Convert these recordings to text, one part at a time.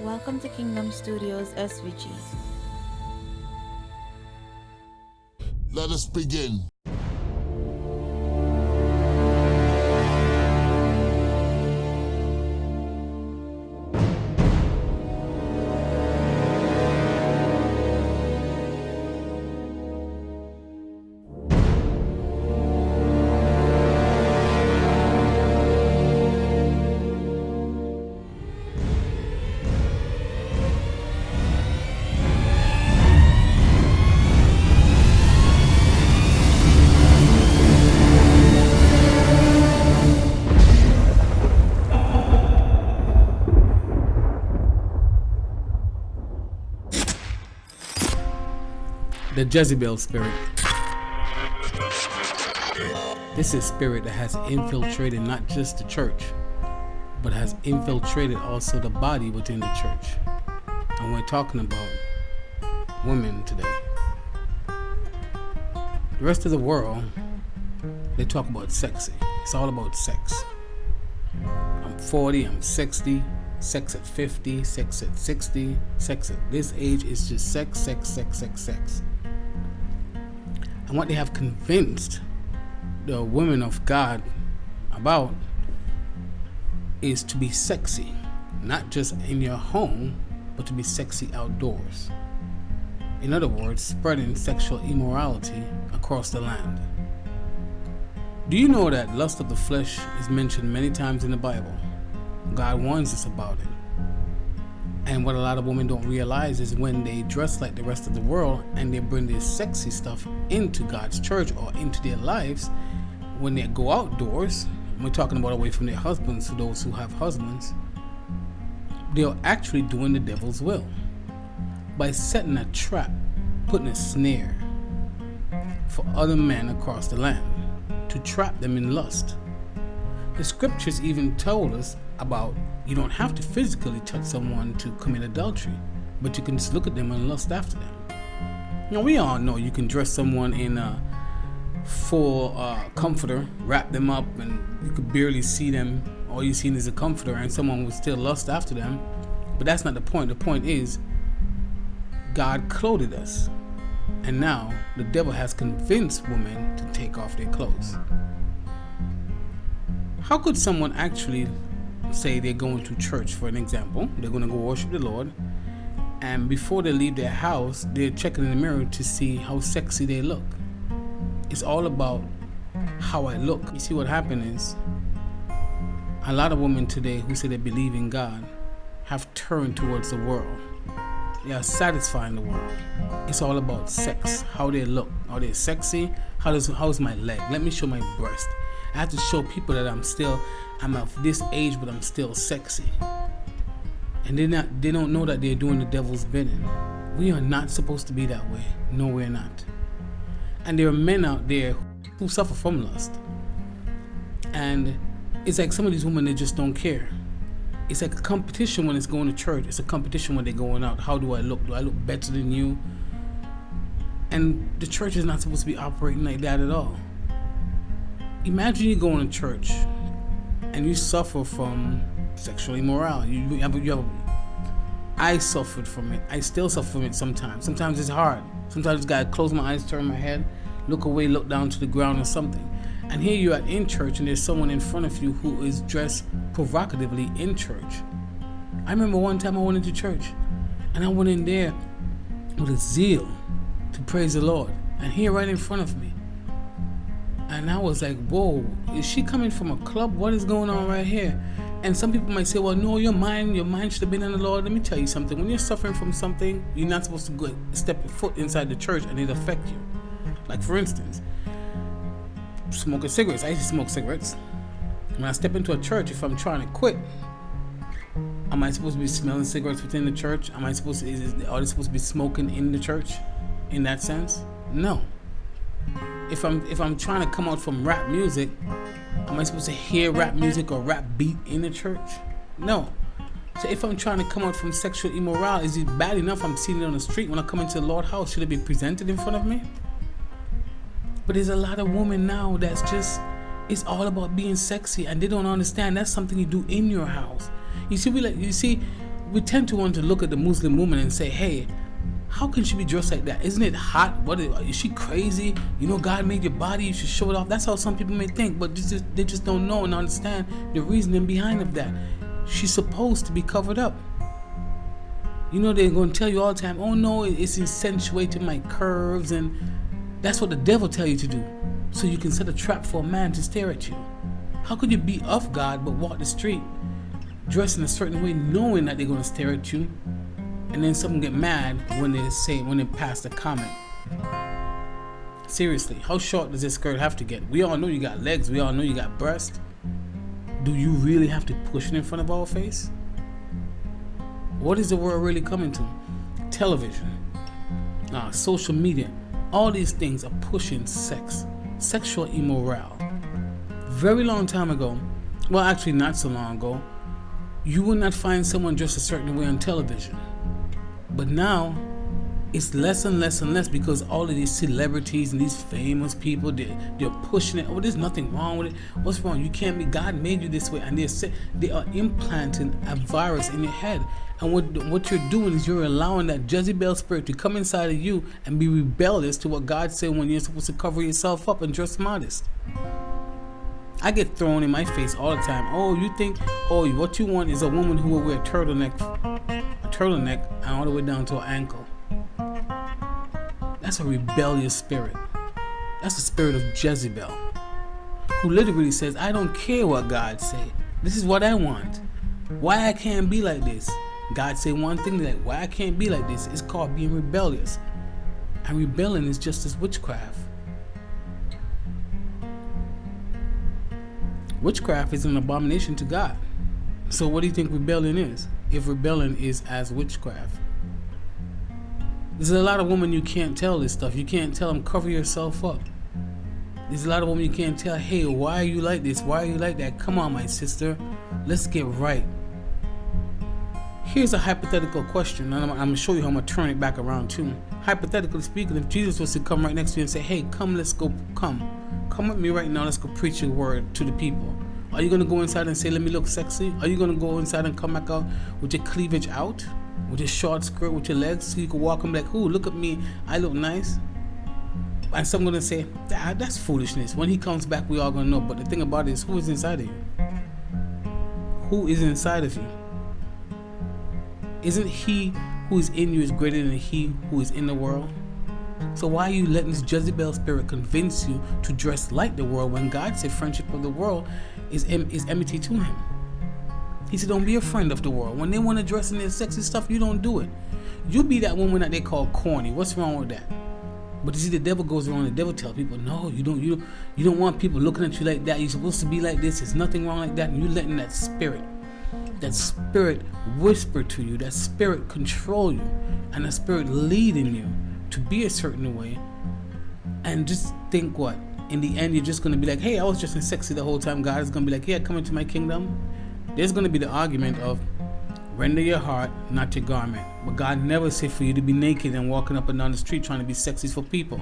Welcome to Kingdom Studios SVG. Let us begin. The Jezebel Spirit. This is a spirit that has infiltrated not just the church, but has infiltrated also the body within the church. And we're talking about women today. The rest of the world, they talk about sexy. It's all about sex. I'm 40, I'm 60, sex at 50, sex at 60, sex at this age is just sex, sex, sex, sex, sex. And what they have convinced the women of God about is to be sexy, not just in your home, but to be sexy outdoors. In other words, spreading sexual immorality across the land. Do you know that lust of the flesh is mentioned many times in the Bible? God warns us about it. And what a lot of women don't realize is when they dress like the rest of the world and they bring this sexy stuff into God's church or into their lives, when they go outdoors, we're talking about away from their husbands, to those who have husbands, they're actually doing the devil's will by setting a trap, putting a snare for other men across the land to trap them in lust. The scriptures even told us about you don't have to physically touch someone to commit adultery, but you can just look at them and lust after them. Now we all know you can dress someone in a full comforter, wrap them up, and you could barely see them. All you see is a comforter, and someone would still lust after them. But that's not the point. The point is God clothed us, and now the devil has convinced women to take off their clothes. How could someone actually say they're going to church, for an example, they're going to go worship the Lord, and before they leave their house, they're checking in the mirror to see how sexy they look? It's all about how I look. You see, what happened is a lot of women today who say they believe in God have turned towards the world. They are satisfying the world. It's all about sex, how they look. Are they sexy? How's my leg? Let me show my breast. I have to show people that I'm of this age, but I'm still sexy. And they don't know that they're doing the devil's bidding. We are not supposed to be that way. No, we're not. And there are men out there who suffer from lust. And it's like some of these women, they just don't care. It's like a competition when it's going to church. It's a competition when they're going out. How do I look? Do I look better than you? And the church is not supposed to be operating like that at all. Imagine you going to church and you suffer from sexual immorality. I suffered from it. I still suffer from it sometimes. Sometimes it's hard. Sometimes I gotta close my eyes, turn my head, look away, look down to the ground or something. And here you are in church and there's someone in front of you who is dressed provocatively in church. I remember one time I went into church and I went in there with a zeal to praise the Lord. And here right in front of me. And I was like, whoa, is she coming from a club? What is going on right here? And some people might say, well, no, your mind should have been in the Lord. Let me tell you something. When you're suffering from something, you're not supposed to go step your foot inside the church and it affect you. Like, for instance, smoking cigarettes. I used to smoke cigarettes. When I step into a church, if I'm trying to quit, am I supposed to be smelling cigarettes within the church? Are they supposed to be smoking in the church in that sense? No. If I'm trying to come out from rap music, am I supposed to hear rap music or rap beat in the church? No. So if I'm trying to come out from sexual immorality, is it bad enough I'm seeing it on the street? When I come into the Lord's house, should it be presented in front of me? But there's a lot of women now that's just, it's all about being sexy, and they don't understand that's something you do in your house. You see, we tend to want to look at the Muslim woman and say, hey, how can she be dressed like that? Isn't it hot? Is she crazy? You know, God made your body, you should show it off. That's how some people may think, but they just don't know and understand the reasoning behind of that. She's supposed to be covered up. You know, they're going to tell you all the time, oh no, it's accentuating my curves, and that's what the devil tell you to do, so you can set a trap for a man to stare at you. How could you be of God but walk the street dressed in a certain way, knowing that they're going to stare at you, and then someone get mad when they pass the comment? Seriously, how short does this skirt have to get? We all know you got legs, we all know you got breasts. Do you really have to push it in front of our face? What is the world really coming to? Television, social media, all these things are pushing sexual immorality. Very long time ago, well actually not so long ago, you would not find someone dressed a certain way on television. But now, it's less and less and less, because all of these celebrities and these famous people, they're pushing it. Oh, there's nothing wrong with it. What's wrong? You can't be, God made you this way. And they are implanting a virus in your head. And what you're doing is you're allowing that Jezebel spirit to come inside of you and be rebellious to what God said when you're supposed to cover yourself up and dress modest. I get thrown in my face all the time. Oh, you think, what you want is a woman who will wear a turtleneck and all the way down to her ankle. That's a rebellious spirit. That's the spirit of Jezebel, who literally says, I don't care what God say. This is what I want. Why I can't be like this? God say one thing, like, why I can't be like this? It's called being rebellious. And rebelling is just as witchcraft. Witchcraft is an abomination to God. So what do you think rebellion is? If rebellion is as witchcraft. There's a lot of women you can't tell this stuff. You can't tell them, cover yourself up. There's a lot of women you can't tell, hey, why are you like this? Why are you like that? Come on, my sister. Let's get right. Here's a hypothetical question, and I'm going to show you how I'm going to turn it back around too. Hypothetically speaking, if Jesus was to come right next to you and say, hey, come with me right now, let's go preach your word to the people. Are you going to go inside and say, let me look sexy? Are you going to go inside and come back out with your cleavage out? With your short skirt, with your legs, so you can walk and be like, ooh, look at me, I look nice? And some going to say, that's foolishness. When he comes back, we all going to know. But the thing about it is, who is inside of you? Who is inside of you? Isn't he who is in you is greater than he who is in the world? So why are you letting this Jezebel spirit convince you to dress like the world when God said friendship of the world is enmity to him? He said, don't be a friend of the world. When they want to dress in their sexy stuff, you don't do it. You be that woman that they call corny. What's wrong with that? But you see, the devil goes around, the devil tells people, no, you don't want people looking at you like that. You're supposed to be like this. There's nothing wrong like that. And you're letting that spirit whisper to you, that spirit control you, and that spirit leading you to be a certain way. And just think what? In the end, you're just going to be like, hey, I was dressing sexy the whole time. God is going to be like, yeah, come into my kingdom. There's going to be the argument of render your heart, not your garment. But God never said for you to be naked and walking up and down the street trying to be sexy for people.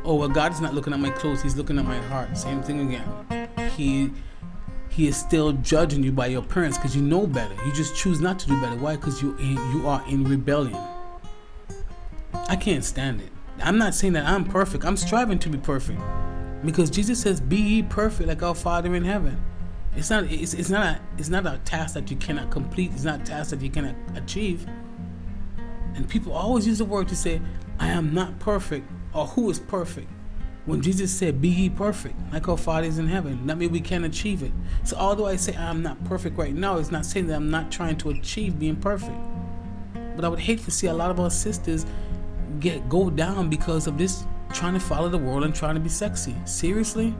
Oh, well, God is not looking at my clothes. He's looking at my heart. Same thing again. He is still judging you by your appearance because you know better. You just choose not to do better. Why? Because you are in rebellion. I can't stand it. I'm not saying that I'm perfect. I'm striving to be perfect. Because Jesus says, be ye perfect like our Father in heaven. It's not a task that you cannot complete. It's not a task that you cannot achieve. And people always use the word to say, I am not perfect, or who is perfect. When Jesus said, be ye perfect, like our Father is in heaven, that means we can achieve it. So although I say I'm not perfect right now, it's not saying that I'm not trying to achieve being perfect. But I would hate to see a lot of our sisters go down because of this, trying to follow the world and trying to be sexy. Seriously?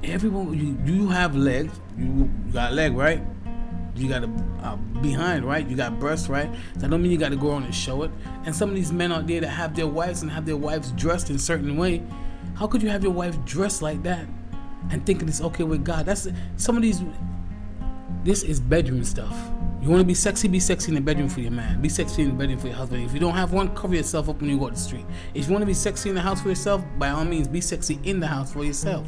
Everyone, you have legs. You got a leg, right? You got a behind, right? You got breasts, right? That don't mean you got to go on and show it. And some of these men out there that have their wives and have their wives dressed in a certain way, how could you have your wife dressed like that and thinking it's okay with God? This is bedroom stuff. You want to be sexy in the bedroom for your man. Be sexy in the bedroom for your husband. If you don't have one, cover yourself up when you go to the street. If you want to be sexy in the house for yourself, by all means, be sexy in the house for yourself.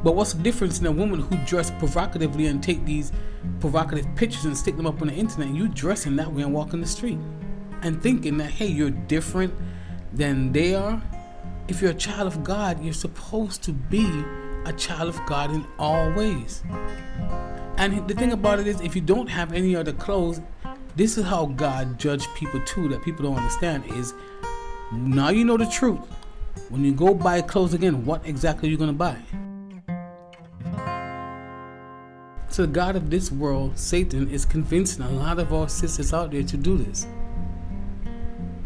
But what's the difference in a woman who dress provocatively and take these provocative pictures and stick them up on the internet, and you dressing that way and walking the street and thinking that, hey, you're different than they are? If you're a child of God, you're supposed to be a child of God in all ways. And the thing about it is, if you don't have any other clothes, this is how God judged people too, that people don't understand is, now you know the truth. When you go buy clothes again, what exactly are you going to buy? So the God of this world, Satan, is convincing a lot of our sisters out there to do this.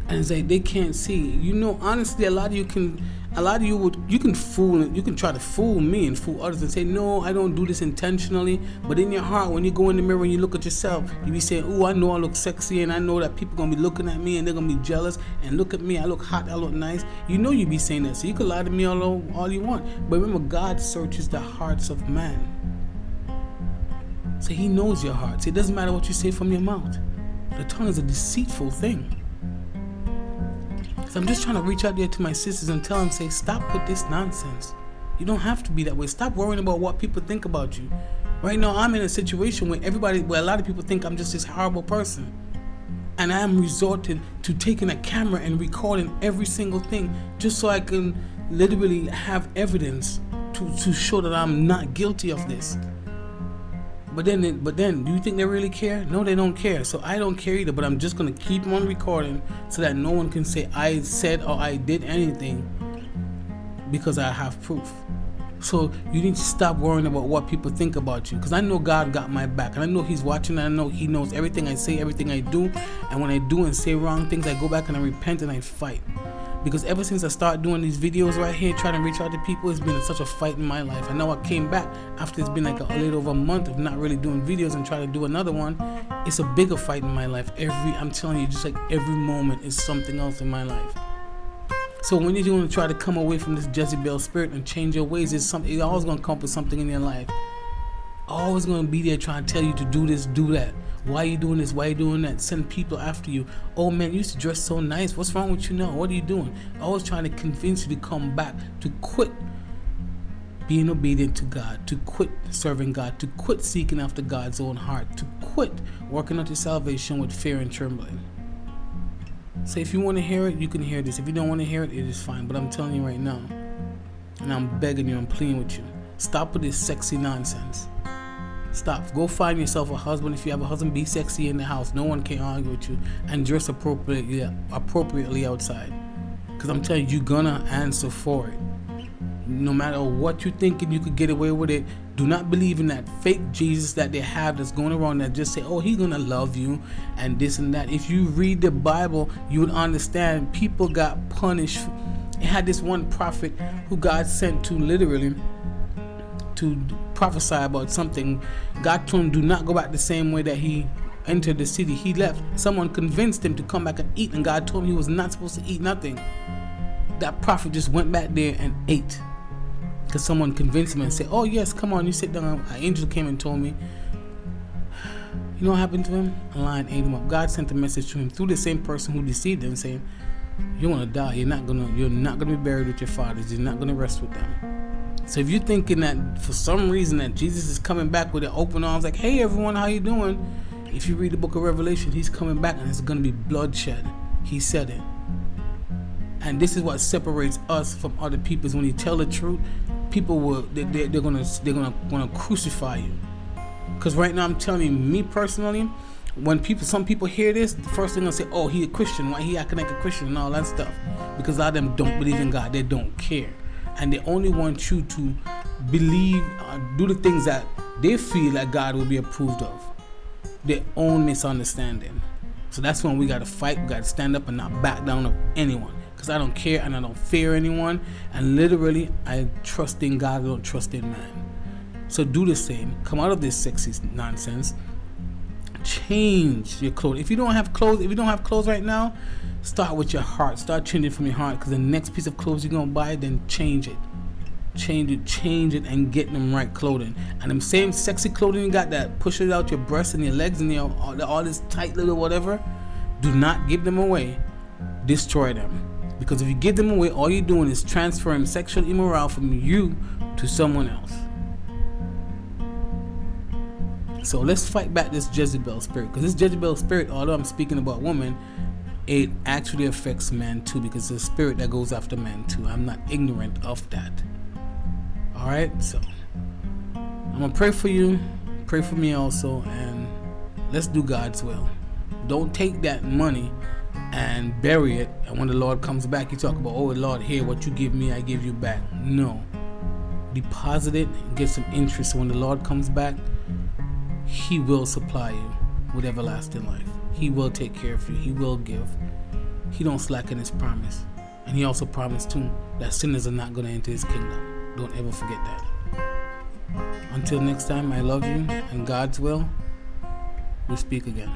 And it's like they can't see. You know, honestly, you can try to fool me and fool others and say, no, I don't do this intentionally. But in your heart, when you go in the mirror and you look at yourself, you be saying, oh, I know I look sexy, and I know that people gonna be looking at me and they're gonna be jealous, and look at me, I look hot, I look nice. You know you be saying that, so you can lie to me all you want. But remember, God searches the hearts of man. So he knows your heart. So it doesn't matter what you say from your mouth. The tongue is a deceitful thing. So I'm just trying to reach out there to my sisters and tell them, say, stop with this nonsense. You don't have to be that way. Stop worrying about what people think about you. Right now, I'm in a situation where a lot of people think I'm just this horrible person. And I am resorted to taking a camera and recording every single thing just so I can literally have evidence to show that I'm not guilty of this. But then, do you think they really care? No, they don't care. So I don't care either, but I'm just going to keep on recording so that no one can say I said or I did anything, because I have proof. So you need to stop worrying about what people think about you, because I know God got my back, and I know he's watching, and I know he knows everything I say, everything I do. And when I do and say wrong things, I go back and I repent and I fight. Because ever since I started doing these videos right here, trying to reach out to people, it's been such a fight in my life. And now I came back after it's been like a little over a month of not really doing videos and trying to do another one. It's a bigger fight in my life. I'm telling you, just like every moment is something else in my life. So when you're going to try to come away from this Jezebel spirit and change your ways, it's always going to come up with something in your life. Always going to be there trying to tell you to do this, do that. Why are you doing this? Why are you doing that? Send people after you. Oh man, you used to dress so nice. What's wrong with you now? What are you doing? Always trying to convince you to come back, to quit being obedient to God, to quit serving God, to quit seeking after God's own heart, to quit working out your salvation with fear and trembling. So if you want to hear it, you can hear this. If you don't want to hear it, it is fine. But I'm telling you right now, and I'm begging you, I'm pleading with you, stop with this sexy nonsense. Stop. Go find yourself a husband. If you have a husband, be sexy in the house. No one can argue with you. And dress appropriately outside. Because I'm telling you, you're gonna answer for it. No matter what you're thinking, you could get away with it. Do not believe in that fake Jesus that they have that's going around that just say, oh, he's gonna love you and this and that. If you read the Bible, you would understand people got punished. It had this one prophet who God sent to literally to prophesy about something. God told him, do not go back the same way that he entered the city. He left. Someone convinced him to come back and eat, and God told him he was not supposed to eat nothing. That prophet just went back there and ate, because someone convinced him and said, oh yes, come on, you sit down. An angel came and told me. You know what happened to him? A lion ate him up. God sent a message to him through the same person who deceived him, saying, you're gonna die. You're not gonna be buried with your fathers. You're not gonna rest with them. So if you're thinking that for some reason that Jesus is coming back with an open arms, like, hey everyone, how you doing? If you read the book of Revelation, he's coming back and it's going to be bloodshed. He said it. And this is what separates us from other people, is when you tell the truth, people they're gonna crucify you. Because right now I'm telling you, me personally, when some people hear this, the first thing they'll say, oh, he a Christian, why he acting like a Christian and all that stuff. Because a lot of them don't believe in God, they don't care. And they only want you to believe, do the things that they feel like God will be approved of. Their own misunderstanding. So that's when we got to fight. We got to stand up and not back down of anyone. Because I don't care and I don't fear anyone. And literally, I trust in God, I don't trust in man. So do the same. Come out of this sexy nonsense. Change your clothes. If you don't have clothes right now, start with your heart. Start changing from your heart, because the next piece of clothes you're gonna buy, then change it, and get them right clothing. And them same sexy clothing you got that pushes out your breasts and your legs and all this tight little whatever, do not give them away. Destroy them, because if you give them away, all you're doing is transferring sexual immorality from you to someone else. So let's fight back this Jezebel spirit, because this Jezebel spirit, although I'm speaking about women, it actually affects men too, because it's a spirit that goes after men too. I'm not ignorant of that. Alright, so I'm gonna pray for you, pray for me also, and let's do God's will. Don't take that money and bury it, and when the Lord comes back, you talk about, oh Lord, here, what you give me, I give you back. No. Deposit it and get some interest. When the Lord comes back, He will supply you with everlasting life. He will take care of you. He will give. He don't slacken His promise. And He also promised too that sinners are not going to enter His kingdom. Don't ever forget that. Until next time, I love you, and God's will, we'll speak again.